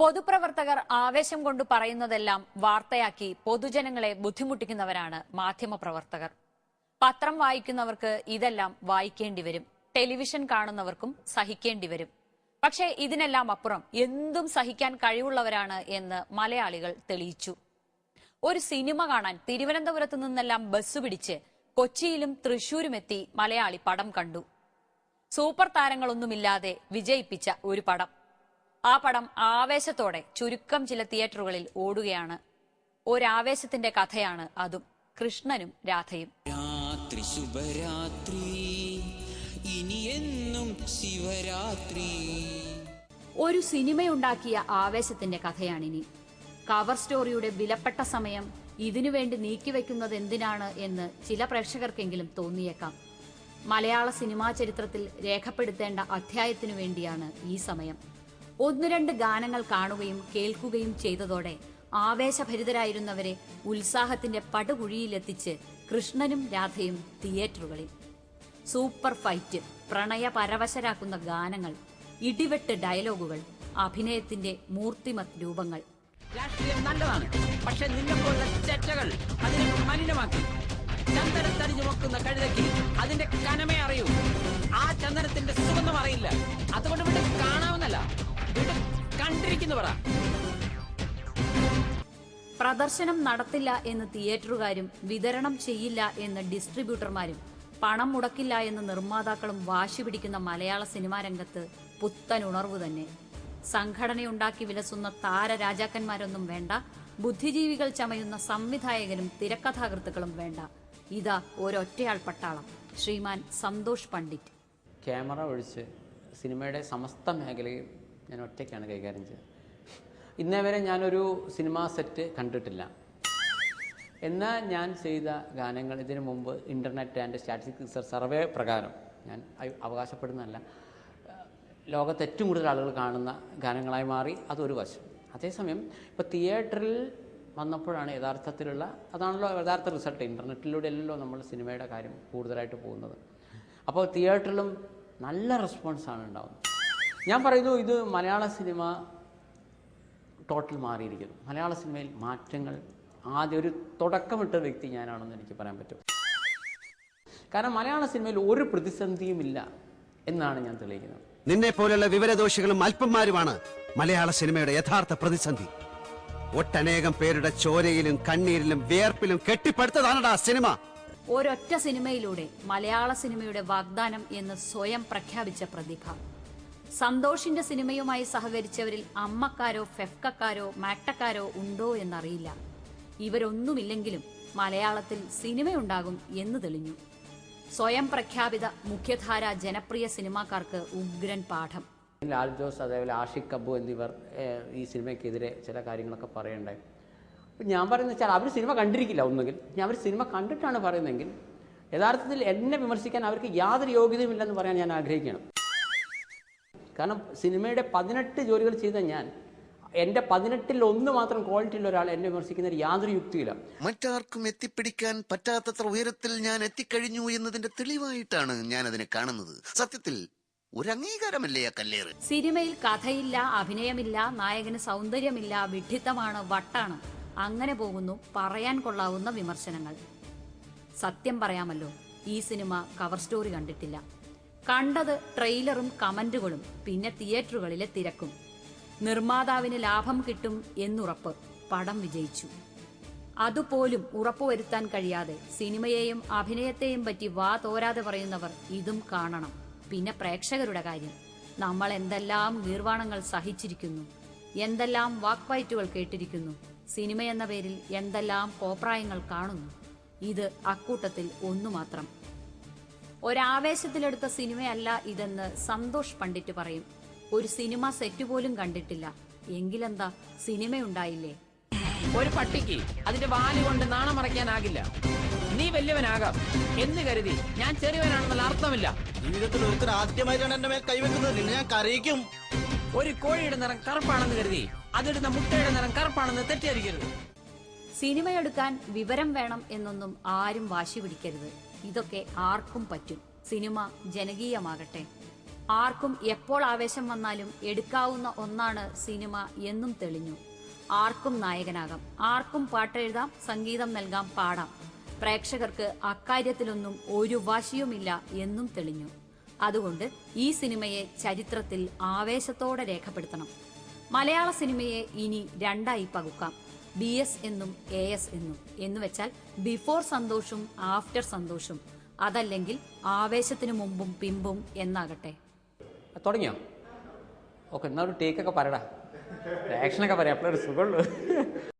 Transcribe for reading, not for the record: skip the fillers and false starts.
പൊതുപ്രവർത്തകർ ആവേശം കൊണ്ട് പറയുന്നതെല്ലാം വാർത്തയാക്കി പൊതുജനങ്ങളെ ബുദ്ധിമുട്ടിക്കുന്നവരാണ് മാധ്യമപ്രവർത്തകർ. പത്രം വായിക്കുന്നവർക്ക് ഇതെല്ലാം വായിക്കേണ്ടി വരും, ടെലിവിഷൻ കാണുന്നവർക്കും സഹിക്കേണ്ടി വരും. പക്ഷേ ഇതിനെല്ലാം അപ്പുറം എന്തും സഹിക്കാൻ കഴിവുള്ളവരാണ് എന്ന് മലയാളികൾ തെളിയിച്ചു. ഒരു സിനിമ കാണാൻ തിരുവനന്തപുരത്തു നിന്നെല്ലാം ബസ് പിടിച്ച് കൊച്ചിയിലും തൃശൂരുമെത്തി മലയാളി പടം കണ്ടു. സൂപ്പർ താരങ്ങളൊന്നുമില്ലാതെ വിജയിപ്പിച്ച ഒരു പടം. ആ പടം ആവേശത്തോടെ ചുരുക്കം ചില തിയേറ്ററുകളിൽ ഓടുകയാണ്. ഒരാവേശത്തിന്റെ കഥയാണ് അതും, കൃഷ്ണനും രാധയും. രാത്രി ശുഭരാത്രി, ഇനിയെന്നും ശിവരാത്രി. ഒരു സിനിമയുണ്ടാക്കിയ ആവേശത്തിന്റെ കഥയാണിനി. കവർ സ്റ്റോറിയുടെ വിലപ്പെട്ട സമയം ഇതിനുവേണ്ടി നീക്കിവെക്കുന്നത് എന്തിനാണ് എന്ന് ചില പ്രേക്ഷകർക്കെങ്കിലും തോന്നിയേക്കാം. മലയാള സിനിമാ ചരിത്രത്തിൽ രേഖപ്പെടുത്തേണ്ട അധ്യായത്തിനു വേണ്ടിയാണ് ഈ സമയം. 1-2 ഗാനങ്ങൾ കാണുകയും കേൾക്കുകയും ചെയ്തതോടെ ആവേശഭരിതരായിരുന്നവരെ ഉത്സാഹത്തിന്റെ പടുകുഴിയിലെത്തിച്ച് കൃഷ്ണനും രാധയും തിയേറ്ററുകളിൽ. സൂപ്പർ ഫൈറ്റ്, പ്രണയ പരവശരാക്കുന്ന ഗാനങ്ങൾ, ഇടിവെട്ട് ഡയലോഗുകൾ, അഭിനയത്തിന്റെ മൂർത്തിമത് രൂപങ്ങൾ. രാഷ്ട്രീയം നല്ലതാണ്, പക്ഷെ നിന്നെപ്പോലുള്ള ചെറ്റകൾ അതിനെ മലിനമാക്കി. ചന്ദനം തടിഞ്ഞു വെക്കുന്ന കഴുതയ്ക്ക് അതിന്റെ കനമേ അറിയൂ, ആ ചന്ദനത്തിന്റെ സുഗന്ധം അറിയില്ല. അതുകൊണ്ട് ഇവിടെ കാണാവുന്നല്ല, ഇവിടെ കണ്ടിരിക്കുന്നു പറ. പ്രദർശനം നടത്തില്ല എന്ന് തിയേറ്ററുകാരും വിതരണം ചെയ്യില്ല എന്ന് ഡിസ്ട്രിബ്യൂട്ടർമാരും പണം മുടക്കില്ല എന്ന് നിർമ്മാതാക്കളും വാശി പിടിക്കുന്ന മലയാള സിനിമാ രംഗത്ത് പുത്തൻ ഉണർവ് തന്നെ. സംഘടനയുണ്ടാക്കി വിലസുന്ന താരരാജാക്കന്മാരൊന്നും വേണ്ട, ബുദ്ധിജീവികൾ ചമയുന്ന സംവിധായകരും തിരക്കഥാകൃത്തുക്കളും വേണ്ട. ഇതാ ഒരൊറ്റയാൾ പട്ടാളം, ശ്രീമാൻ സന്തോഷ് പണ്ഡിറ്റ്. ക്യാമറ ഒഴിച്ച് സിനിമയുടെ സമസ്ത മേഖലയും ഞാൻ ഒറ്റയ്ക്കാണ് കൈകാര്യം ചെയ്തത്. ഇന്നേ വരെ ഞാനൊരു സിനിമാ സെറ്റ് കണ്ടിട്ടില്ല. എന്നാൽ ഞാൻ ചെയ്ത ഗാനങ്ങൾ ഇതിനു മുമ്പ് ഇൻ്റർനെറ്റ് ആൻഡ് സ്റ്റാറ്റിസ്റ്റിക്സ് സർവേ പ്രകാരം, ഞാൻ അവകാശപ്പെടുന്നതല്ല, ലോകത്ത് ഏറ്റവും കൂടുതൽ ആളുകൾ കാണുന്ന ഗാനങ്ങളായി മാറി. അതൊരു വശം. അതേസമയം ഇപ്പോൾ തിയേറ്ററിൽ വന്നപ്പോഴാണ് യഥാർത്ഥത്തിലുള്ള, അതാണല്ലോ യഥാർത്ഥ റിസൾട്ട്. ഇൻ്റർനെറ്റിലൂടെ അല്ലല്ലോ നമ്മൾ സിനിമയുടെ കാര്യം കൂടുതലായിട്ട് പോകുന്നത്. അപ്പോൾ തിയേറ്ററിലും നല്ല റെസ്പോൺസാണ് ഉണ്ടാകുന്നത്. ഞാൻ പറയുന്നു, ഇത് മലയാള സിനിമ ടോട്ടൽ മാറിയിരിക്കുന്നു. മലയാള സിനിമയിൽ മാറ്റങ്ങൾ ആദ്യം ഒരു തുടക്കമിട്ട വ്യക്തി ഞാനാണെന്ന് എനിക്ക് പറയാൻ പറ്റും. കാരണം മലയാള സിനിമയിൽ ഒരു പ്രതിസന്ധിയുമില്ല എന്നാണ് ഞാൻ തെളിയിക്കുന്നത്. നിന്നെ പോലുള്ള വിവരദോഷികളും അല്പന്മാരുമാണ് മലയാള സിനിമയുടെ യഥാർത്ഥ പ്രതിസന്ധി. ഒട്ടനേകം പേരുടെ ചോരയിലും കണ്ണീരിലും വിയർപ്പിലും കെട്ടിപ്പടുത്തതാണടാ സിനിമ. ഒരൊറ്റ സിനിമയിലൂടെ മലയാള സിനിമയുടെ വാഗ്ദാനം എന്ന് സ്വയം പ്രഖ്യാപിച്ച പ്രതിഭ. സന്തോഷിന്റെ സിനിമയുമായി സഹകരിച്ചവരിൽ അമ്മക്കാരോ ഫെഫ്കക്കാരോ മാക്ടക്കാരോ ഉണ്ടോ എന്നറിയില്ല. ഇവരൊന്നുമില്ലെങ്കിലും മലയാളത്തിൽ സിനിമയുണ്ടാകും എന്ന് തെളിഞ്ഞു. സ്വയം പ്രഖ്യാപിത മുഖ്യധാര ജനപ്രിയ സിനിമാക്കാർക്ക് ഉഗ്രൻ പാഠം. ലാൽ ജോസ്, അതേപോലെ ആഷിഖ് അബു എന്നിവർ ഈ സിനിമയ്ക്കെതിരെ ചില കാര്യങ്ങളൊക്കെ പറയണ്ടായി. ഞാൻ പറയുന്നത് വെച്ചാൽ അവർ സിനിമ കണ്ടിരിക്കില്ല. ഒന്നുകിൽ അവർ സിനിമ കണ്ടിട്ടാണ് പറയുന്നതെങ്കിൽ യഥാർത്ഥത്തിൽ എന്നെ വിമർശിക്കാൻ അവർക്ക് യാതൊരു യോഗ്യതയുമില്ലെന്ന് പറയാൻ ഞാൻ ആഗ്രഹിക്കണം. കാരണം സിനിമയുടെ 18 ജോലികൾ ചെയ്ത ഞാൻ, എൻ്റെ 18-ൽ 1 മാത്രം ക്വാളിറ്റിയുള്ള ഒരാൾ എന്നെ വിമർശിക്കുന്നതിൽ യാതൊരു യുക്തിയില്ല. മറ്റാർക്കും എത്തിപ്പിടിക്കാൻ പറ്റാത്തത്ര ഉയരത്തിൽ ഞാൻ എത്തിക്കഴിഞ്ഞു എന്നതിന്റെ തെളിവായിട്ടാണ് ഞാൻ അതിനെ കാണുന്നത്. സത്യത്തിൽ ഒരു അംഗീകാരമല്ലേ ആ കല്ലേറ്. സിനിമയിൽ കഥയില്ല, അഭിനയമില്ല, നായകന് സൗന്ദര്യമില്ല, വിഡ്ഢിത്തമാണ്, വട്ടാണ്, അങ്ങനെ പോകുന്നു പറയാൻ കൊള്ളാവുന്ന വിമർശനങ്ങൾ. സത്യം പറയാമല്ലോ, ഈ സിനിമ കവർ സ്റ്റോറി കണ്ടിട്ടില്ല. കണ്ടത് ട്രെയിലറും കമന്റുകളും, പിന്നെ തിയേറ്ററുകളിലെ തിരക്കും. നിർമ്മാതാവിന് ലാഭം കിട്ടും എന്നുറപ്പ്, പടം വിജയിച്ചു. അതുപോലും ഉറപ്പുവരുത്താൻ കഴിയാതെ സിനിമയെയും അഭിനയത്തെയും പറ്റി വാ തോരാതെ പറയുന്നവർ ഇതും കാണണം. പിന്നെ പ്രേക്ഷകരുടെ കാര്യം, നമ്മൾ എന്തെല്ലാം ഗീർവാണങ്ങൾ സഹിച്ചിരിക്കുന്നു, എന്തെല്ലാം വാക്വയറ്റുകൾ കേട്ടിരിക്കുന്നു, സിനിമയെന്ന പേരിൽ എന്തെല്ലാം കോപ്രായങ്ങൾ കാണുന്നു. ഇത് അക്കൂട്ടത്തിൽ ഒന്നു മാത്രം. ഒരാവേശത്തിലെടുത്ത സിനിമയല്ല ഇതെന്ന് സന്തോഷ് പണ്ഡിറ്റ് പറയും. ഒരു സിനിമ സെറ്റ് പോലും കണ്ടിട്ടില്ല, എങ്കിലെന്താ, സിനിമയുണ്ടായില്ലേ? ഒരു പട്ടിക്ക് അതിന്റെ വാല് കൊണ്ട് നാണം മറയ്ക്കാനാകില്ല. നീ വലിയവനാകാം എന്ന് കരുതി ഞാൻ ചെറിയവനാണെന്നുള്ള അർത്ഥമില്ല. ജീവിതത്തിൽ ഒരുത്തർ ആദ്യമായിട്ടാണ് എന്റെ മേൽ കൈവെക്കുന്നത്. നിന്നെ ഞാൻ കരയിക്കും. ഒരു കോഴിയുടെ നിറം കറുപ്പാണെന്ന് കരുതി അതിടുന്ന മുട്ടയുടെ നിറം കറുപ്പാണെന്ന് തെറ്റിദ്ധരിക്കരുത്. സിനിമയെടുക്കാൻ വിവരം വേണം എന്നൊന്നും ആരും വാശി പിടിക്കരുത്. ഇതൊക്കെ ആർക്കും പറ്റും. സിനിമ ജനകീയമാകട്ടെ. ആർക്കും എപ്പോൾ ആവേശം വന്നാലും എടുക്കാവുന്ന ഒന്നാണ് സിനിമ എന്നും തെളിഞ്ഞു. ആർക്കും നായകനാകാം, ആർക്കും പാട്ടെഴുതാം, സംഗീതം നൽകാം, പാടാം. പ്രേക്ഷകർക്ക് അക്കാര്യത്തിലൊന്നും ഒരു വാശിയുമില്ല എന്നും തെളിഞ്ഞു. അതുകൊണ്ട് ഈ സിനിമയെ ചരിത്രത്തിൽ ആവേശത്തോടെ രേഖപ്പെടുത്തണം. മലയാള സിനിമയെ ഇനി രണ്ടായി പകുക്കാം. BS എന്നും AS എന്നും. എന്നുവെച്ചാൽ ബിഫോർ സന്തോഷും ആഫ്റ്റർ സന്തോഷും, അതല്ലെങ്കിൽ ആവേശത്തിനു മുമ്പും പിമ്പും എന്നാകട്ടെ. തുടങ്ങിയോ? ഓക്കെ, എന്നാ ഒരു ടേക്കൊക്കെ പറയടാ, ആക്ഷനൊക്കെ പറയാം, അപ്പോഴൊരു സുഖമുള്ളൂ.